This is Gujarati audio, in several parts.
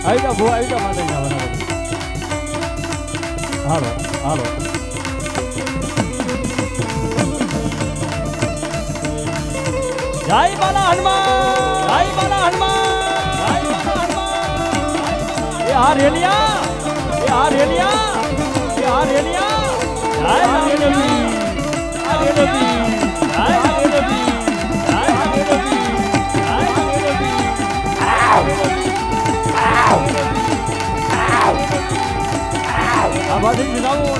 આવી જાઓ ભૂ આવી જાઓ માતાજી હાલો હાલો જય બાલા હનુમાન જય બાલા હનુમાન જય બાલા હનુમાન એ આ રેલિયા એ આ રેલિયા એ આ રેલિયા જય રેલવી આ રેલવી જય રેલવી જય રેલવી જય રેલવી આ બાજુ જાઓ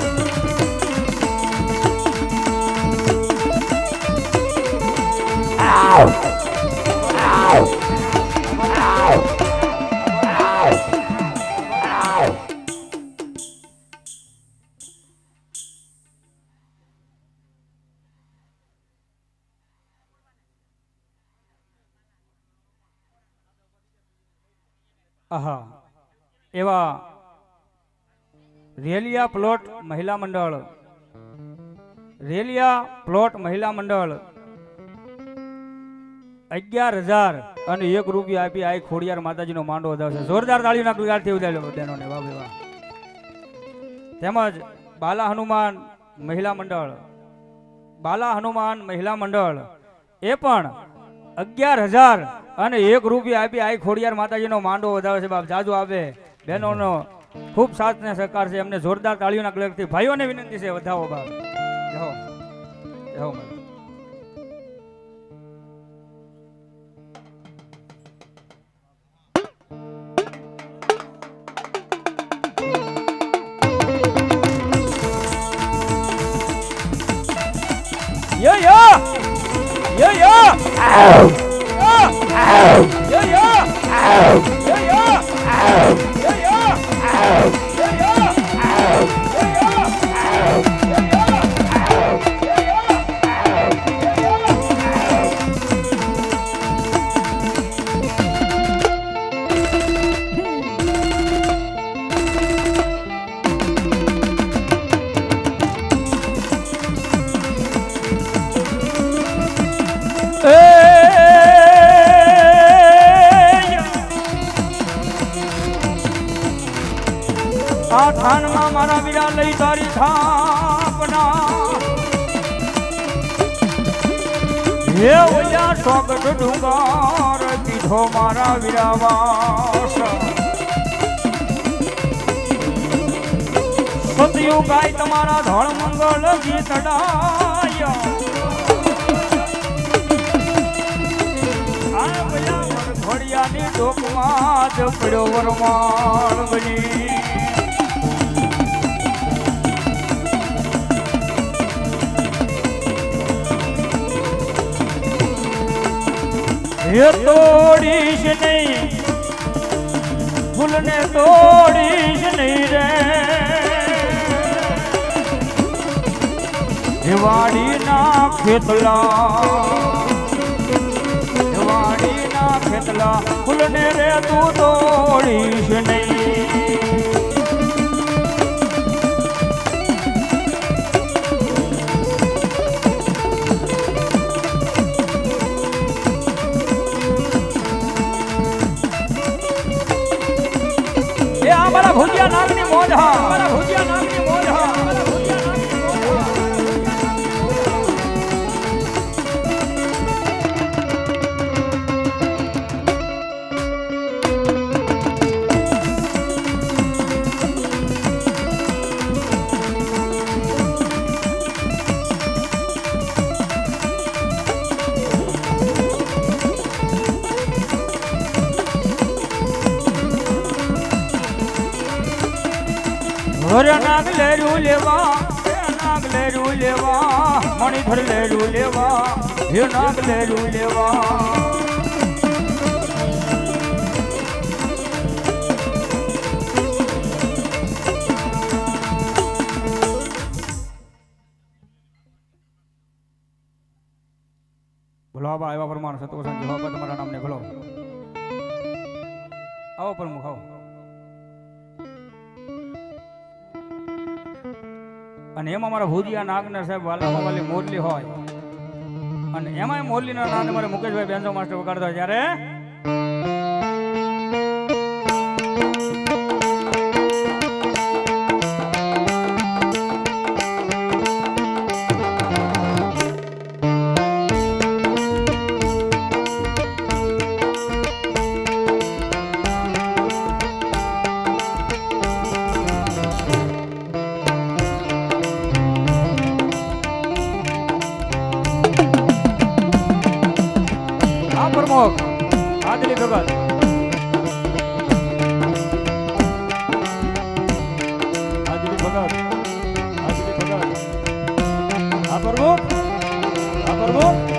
આહા એવા રેલિયા પ્લોટ મહિલા મંડળ રેલિયા પ્લોટ મહિલા મંડળ 11,000 અને 1 રૂપિયા આપી આ ખોડિયાર માતાજીનો માંડો વધાવશે. જોરદાર તાળીઓના ગુજારથી ઉદાડ્યો બહેનોને વાહ વાહ. તેમજ બાલા હનુમાન મહિલા મંડળ બાલા હનુમાન મહિલા મંડળ એ પણ 11,000 અને 1 રૂપિયા આપી આ ખોડિયાર માતાજીનો માંડો વધાવે છે. બાપ જાજુ આવે બહેનોનો ખૂબ સાથ ને સહકાર છે. એમને જોરદાર તાળીઓના ગળગથી ભાઈઓને વિનંતી છે વધાવો બાપ. જાઓ જાઓ Yeah, yeah. Yeah, yeah. Ow. Yeah. Ow. Yeah, yeah. Ow. Yeah, yeah. Ow. Yeah, yeah. Ow. Yeah, yeah. Ow. Yeah, yeah. Ow. Yeah, yeah. Ow. Yeah, yeah. આ થાનમાં મારા વીરા લઈ તારી થાપના હે ઓલા સોગટ ડુંગર કીધો મારા વીરા વાસ સતયુ ગાય તમારા ધળ મંગળ ગીત ડાય આ ઓલા ઘોડિયાની ડોકમાં જ પડ્યો વરમાણ બની ये तोड़ीश नहीं फूलने तोड़ीश नहीं रे दिवाड़ी ना खेतला फूलने रे तू तोड़ीश नहीं हमारा भुजिया नागनी मौज हा हमारा भुजिया नागनी मौज हा हमारा भुजिया नागनी मौज हा નાગ લેરું લેવા મણિધર લેરું લેવા હે નાગ લેરું લેવા બોલો આવા એવા પ્રમાણ સતોષણ જવાબ તમારા નામને બોલો આવો પ્રમુખ આવો અને એમાં મારા ભુજિયા નાગના સાહેબ વાલામાં વાલી મોરલી હોય અને એમાં મોરલીના નાદ મારે મુકેશભાઈ બેન્જો માસ્ટર વગાડતા જ્યારે હા પ્રમુખ આદિલી ભગત આદિલી ભગત હા પ્રમુખ હા પ્રમુખ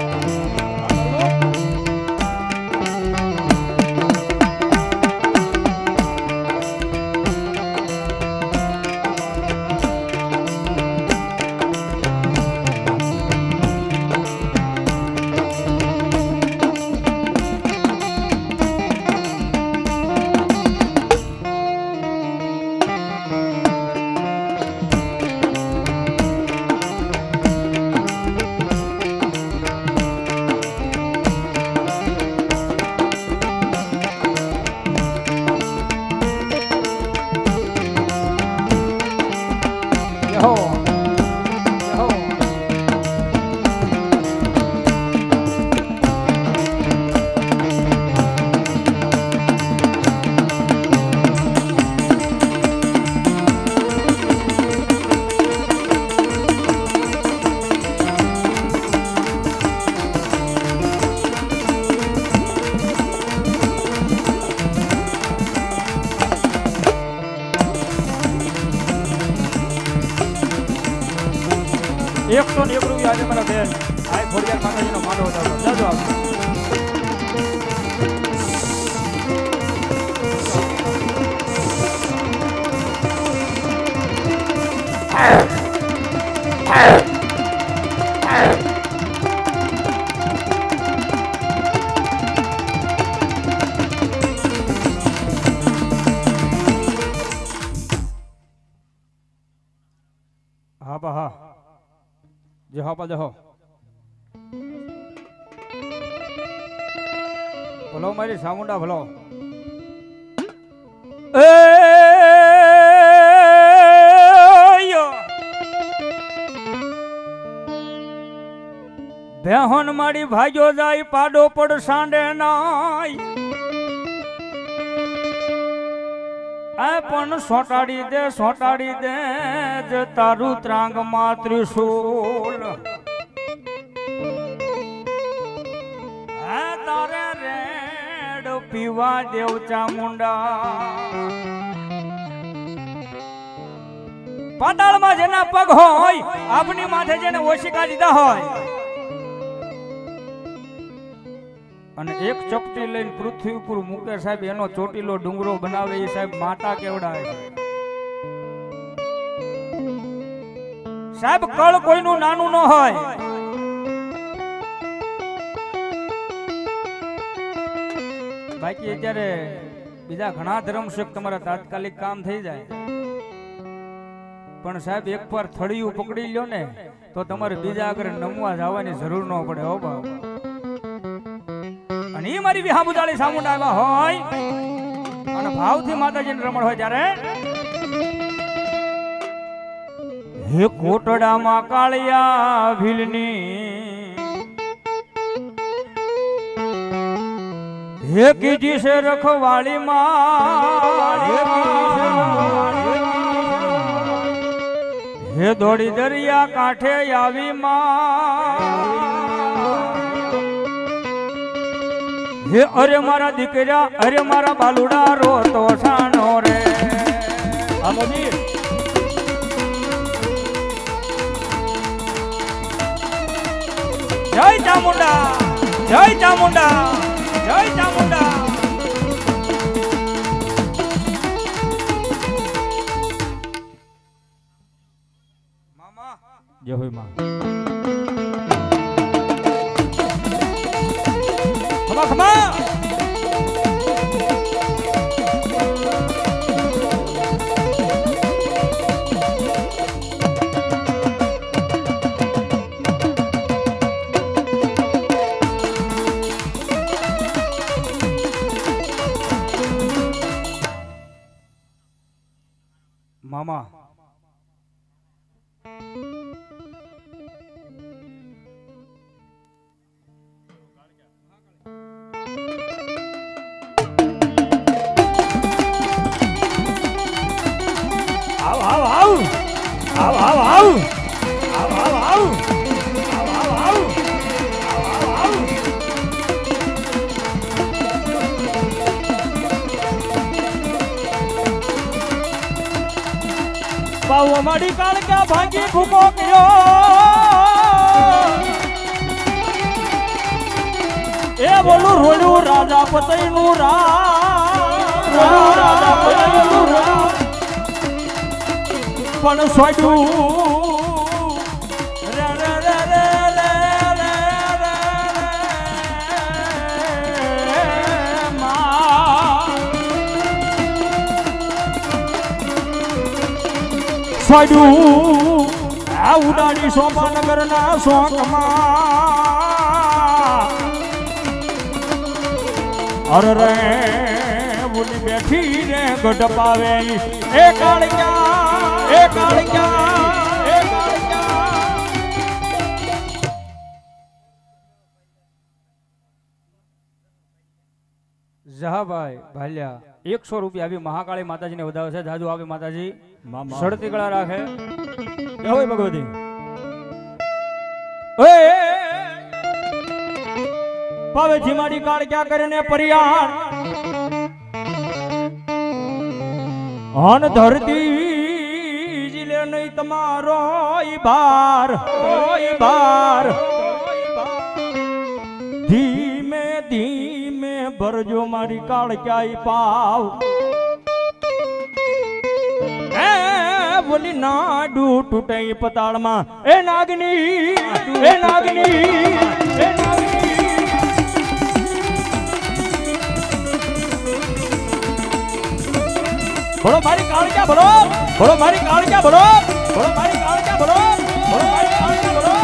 ₹101 આજે મારા બેન આ ખોડિયાર માતાજીનો માંડવો હતો જાજો હા બા હા જહો પા જહો ભલો મારી સામુંડા ભલો બેહન મારી ભાગ્યો જાય પાડો પડ સાંડે નાય આ પણ સોટાડી દે જ તારું ત્રાંગ માં ત્રિશૂલ આ તારે રેડ પીવા દેવ ચામુંડા પાતાળમાં જેના પગ હોય આપની માથે જેને ઓશિકા દીધા હોય અને એક ચપટી લઈને પૃથ્વી ઉપર મૂકે સાહેબ એનો ચોટીલો ડુંગરો બનાવે એ સાહેબ માતા કેવડાવે છે સાહેબ કળ કોઈનું નાનું ન હોય બાકી અત્યારે બીજા ઘણા ધર્મશેખ તમારા તાત્કાલિક કામ થઈ જાય પણ સાહેબ એક વાર થળિયું પકડી લ્યો ને તો તમારે બીજા આગળ નમવા જવાની જરૂર ન પડે હો બાપ અને એ મારી વિહાબુદાળી સામુંડા આવ્યા હોય અને ભાવથી માતાજીને રમણ હોય ત્યારે હે કોટડામાં કાળિયા ભીલની હે કીધી છે રખવાળી માં હે દોડી દરિયા કાંઠે આવી માં હે અરે મારા દીકરા અરે મારા બાલુડા રોતો સાનો રે આમોજી જય ચામુંડા જય ચામુંડા જય ચામુંડા મામા જય હોય માં Come on! Mama. આવો મારી કાળકા ભાંગી ભૂકો ગયો એ બોલું રોડું રાજા પતઈનું રાજા પતઈનું પણ સોડું રે રે રે રે રે રે સોડું આ ઉડાડી સોપાનગરના શોકમાં અરે રે બોલી બેઠી રે ગઢ પાવે એ કાળિયા એ કાળિયા એ કાળિયા જહાભાઈ ભાલ્યા 100 રૂપિયા આવી મહાકાળી માતાજીને વધાવે છે. જાજુ આવે માતાજી સડતી કળા રાખે. જય હો ભગવતી. ઓય પાવે જીમાડી કાળ ક્યાં કરીને પરિયાણ અન ધરતી જીલે નહીં તમારો ભાર ધીમે ધીમે ભરજો મારી કાળ ક્યાંય પાવ એ બોલી નાડુ તૂટે પતાળમાં એ નાગની એ નાગની એ નાગની બોલો મારી કાળિયા બોલો બોલો મારી કાળિયા બોલો બોલો મારી કાળિયા બોલો બોલો મારી કાળિયા બોલો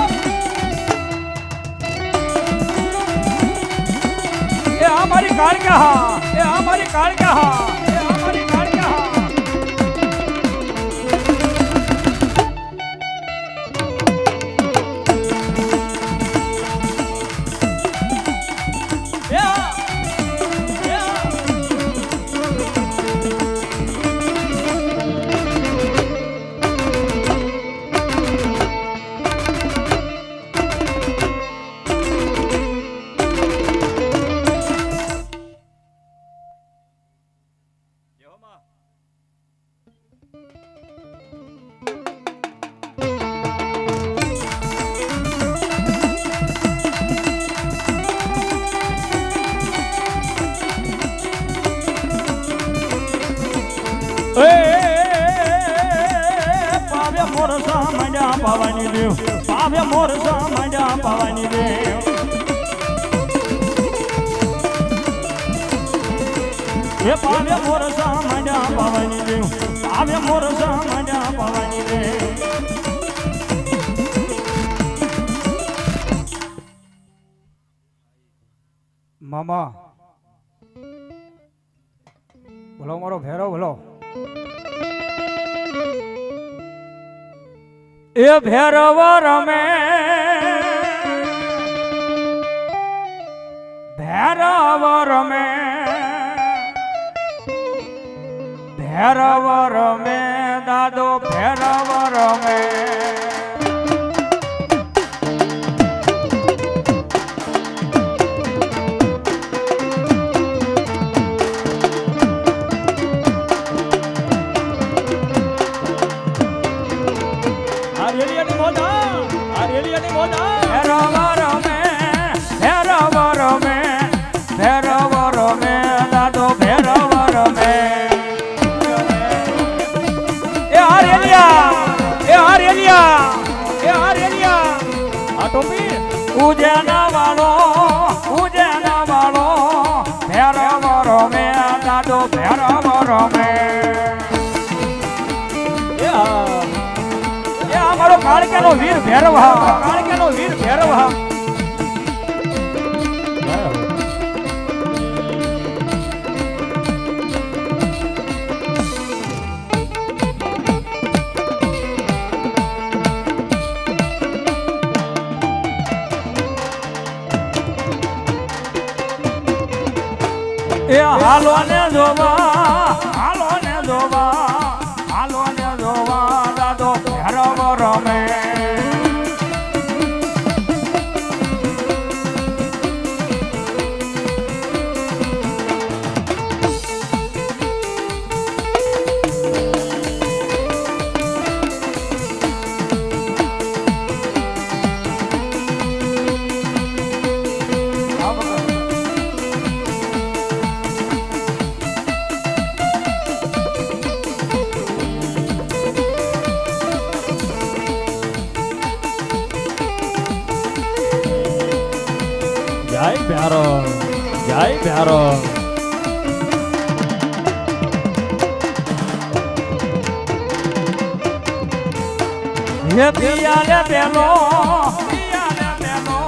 એ આ મારી કાળિયા હા એ આ મારી કાળિયા હા એ આ મારી કાળિયા હા પાવ્યા મોરસા માંડ્યા પાવાની દેવ પાવ્યા મોરસા માંડ્યા પાવાની દેવ એ પાવ્યા મોરસા માંડ્યા પાવાની દેવ પાવ્યા મોરસા માંડ્યા પાવાની દેવ મામા ભલો મારો ભેરો ભલો એ ભેરવ રમે ભેરવ રમે ભેરવ રમે દાદો ભેરવ રમે ઉજેના વાળો ભેરવ રમે દાદો ભેરવ રમે એ અમારો કાળકાનો વીર ભેરવ કાળકાનો વીર ભેરવ એ હાલો ને જોવા દાદો ભેરવ રમે ભ્યારો જય ભ્યારો હે પિયાલે પેલો પિયાલે પેલો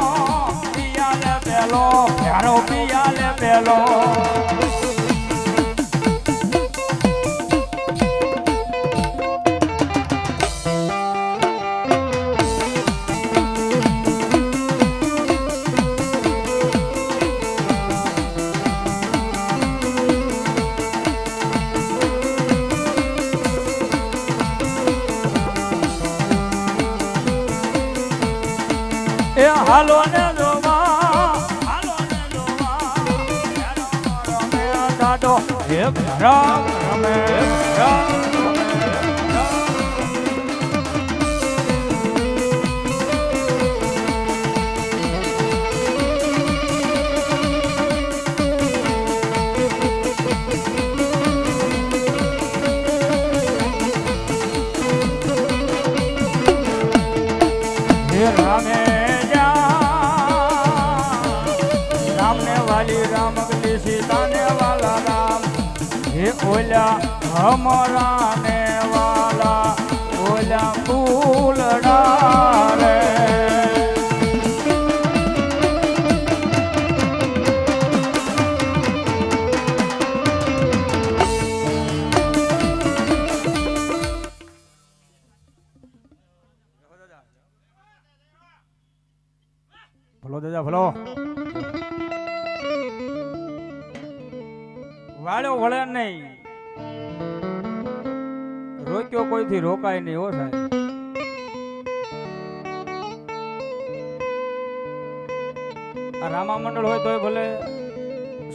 પિયાલે પેલો ભ્યારો પિયાલે પેલો એ હાલો ને જોવા રમે દાદો હે રામ રમે રામ હે રામે राम अगली सीता ने वाला राम हे ओला हमारा ने वाला ओला फूलड़ा रे ભલો દાદા ભલો વાળ્યો વળે નહીં રોક્યો કોઈથી રોકાય નહીં હો સાહેબ આ રામા મંડળ હોય તોય ભલે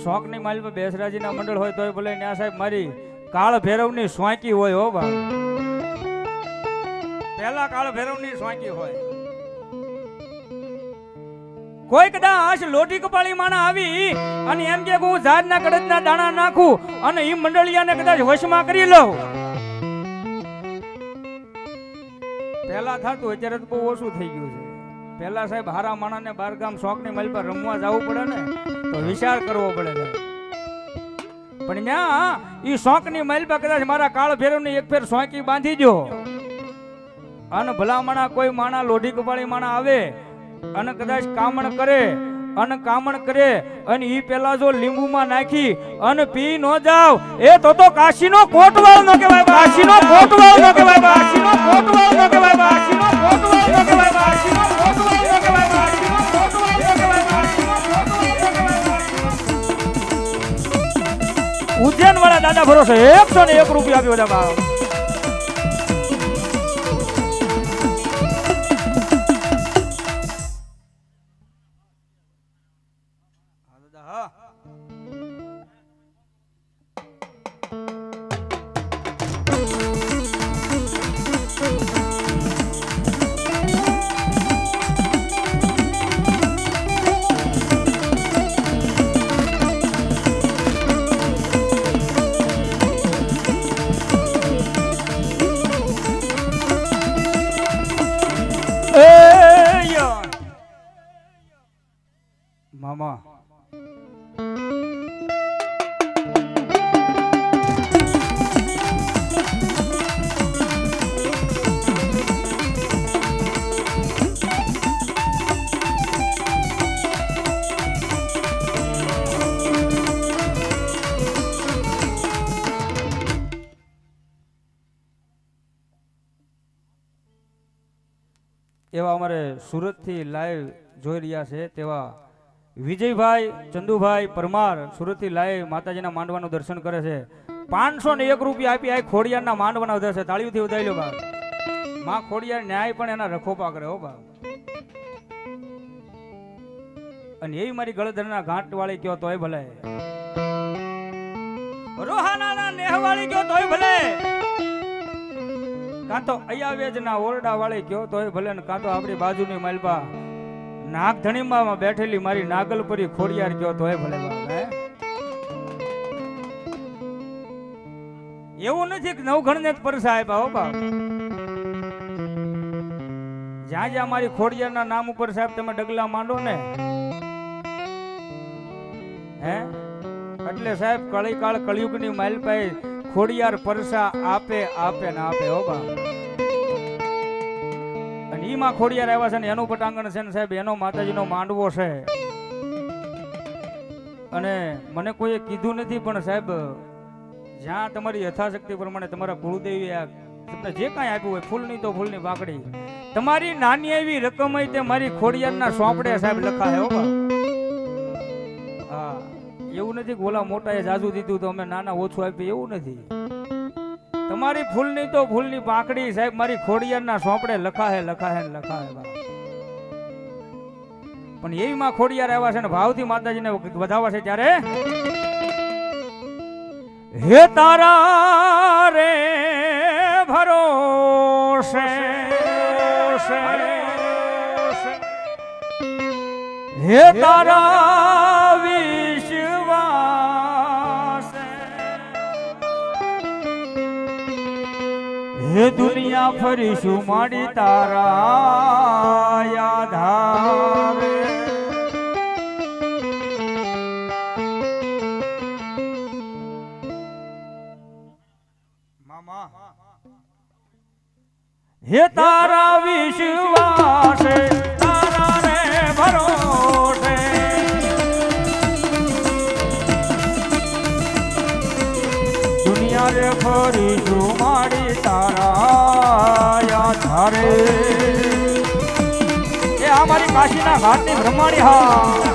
શોખ ની માલ પર બેસરાજી ના મંડળ હોય તોય ભલે ન્યા સાહેબ મારી કાળ ભૈરવ ની સ્વાંકી હોય હો બા પહેલા કાળ ભૈરવ ની સ્વાંકી હોય કોઈ કદાચ લોટી કપાળી માણા આવી અને એમ કે હું ઝાડના કડદના દાણા નાખું અને ઈ મંડળિયાને કદાચ વશમાં કરી લઉં પહેલા થતું અત્યારે તો બહુ ઓછું થઈ ગયું છે પહેલા સાહેબ હારા માણાને બારગામ શોખની મલ પર રમવા જવું પડે ને તો વિચાર કરવો પડે સાહેબ પણ ત્યાં ઈ શોખની મલ પર કદાચ મારા કાળ ભૈરવની એક ફેર શોંકી બાંધી દો અને ભલા માણા કોઈ માણા લોઢી કપાળી માણા આવે અને કદાચ કામણ કરે અને ઈ પેલા જો લીંબુમાં નાખી અને પી નો જાવ એ તો કાશીનો કોટવાળ નો કહેવાય કાશીનો કોટવાળ નો કહેવાય કાશીનો કોટવાળ નો કહેવાય કાશીનો કોટવાળ નો કહેવાય કાશીનો કોટવાળ નો કહેવાય કાશીનો કોટવાળ નો કહેવાય કાશીનો કોટવાળ નો કહેવાય ઉજ્જૈન વાળા દાદા ભરોસે 101 રૂપિયા આપ્યો દાદા મામા એવા અમારે સુરતથી લાઈવ જોઈ રહ્યા છે તેવા વિજયભાઈ ચંદુભાઈ પરમાર સુરતથી લાઈવ માતાજીના માંડવાનું દર્શન કરે છે 501 રૂપિયા આપી આ ખોડિયારના માંડવાના વધારે છે તાળીઓથી વધારી લો બા માં ખોડિયાર ન્યાય પણ એના રખોપા કરે હો બા અને એવી મારી ગળધરના ઘાટ વાળી કયો તોય ભલે રોહાના નેહ વાળી કયો તોય ભલે કાં તો અયાવેજના ઓરડા વાળી કયો તોય ભલે ને કાં તો આપણી બાજુની માલપા નાગધણીમાં બેઠેલી મારી નાગલપરી ખોડિયાર કયો તોય ભલે બાપ હે એવું નથી કે નવઘણ ને જ પરસા આપ્યા હો બાપ જ્યાં જ્યાં મારી ખોડિયારના નામ ઉપર સાહેબ તમે ડગલા માંડો ને એટલે સાહેબ કળીકાળ કળિયુગની માલપાઈ ખોડિયાર પરસા આપે આપે ને આપે હો બા. અને ઈમાં ખોડિયાર આવ્યા છે ને એનું પટાંગણ છે ને સાહેબ એનો માતાજીનો માંડવો છે. અને મને કોઈએ કીધું નથી પણ સાહેબ જ્યાં તમારી યથાશક્તિ પ્રમાણે તમારા કુળદેવી તમને જે કાંઈ આપ્યું હોય ફૂલની તો ફૂલની પાકડી તમારી નાની એવી રકમ હોય તે મારી ખોડિયારના સોંપડે સાહેબ લખાય હો બા. હા એવું નથી કે ઓલા મોટાએ જાજુ દીધું તો અમે નાના ઓછું આપ્યું એવું નથી. તમારી ફૂલની તો ફૂલની પાંખડી સાહેબ મારી ખોડિયારના સોંપડે લખાહે લખાહે ને લખાહે બા. પણ એવી માં ખોડિયાર આવ્યા છે ને ભાવથી માતાજીને વધાવા છે ત્યારે હે તારા રે ભરોસે હે તારા વિશ્વાસ હે દુનિયા ફરીશું માડી તારા આધારે. હે તારા વિશ્વાસ તારા રે ભરોસે દુનિયા રે ફરીશું માડી તારા આધારે. એ આ મારી કાશીના ઘાટની બ્રહ્માણી હા.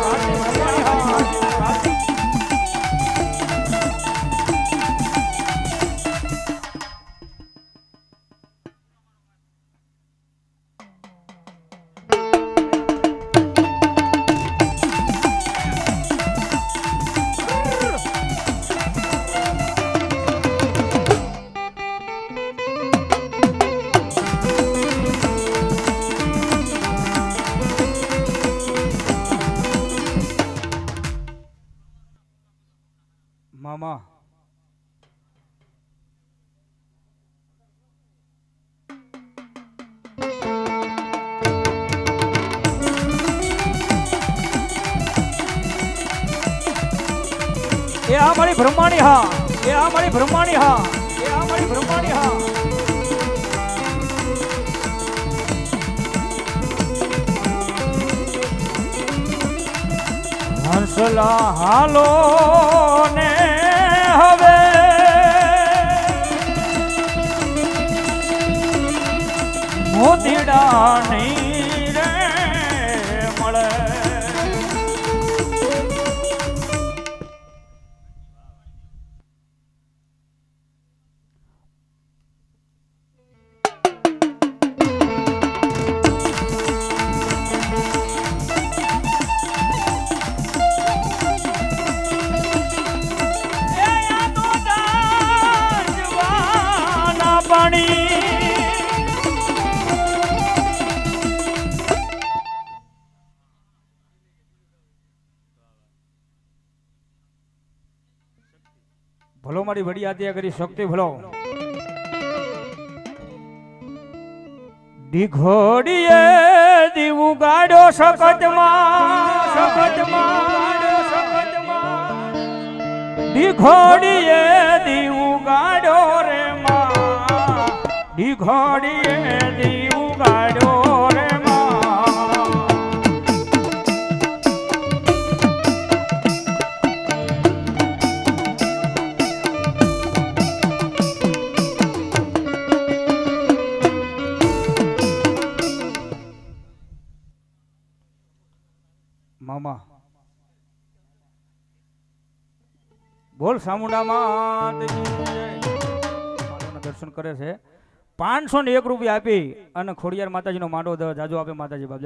મામા એ આ મારી બ્રહ્માણી હા. એ આ મારી બ્રહ્માણી હા. એ આ મારી બ્રહ્માણી હા. હંસલા હાલો ને હવે મોતીડા નહીં રે મળે. ભલો મારી વડી આદ્યા કરી શક્તિ ભલો. દીઘોડીએ દીવું ગાડો સખતમાં દીઘોડીએ દીવું ગાડો રે માં દીઘોડીએ દીવું ગાડો રે મામા. બોલ સામુંડા માતાજીના દર્શન કરે છે. 501 રૂપિયા આપી અને ખોડિયાર માતાજીનો માંડવો જાજો આપે માતાજી બાપ.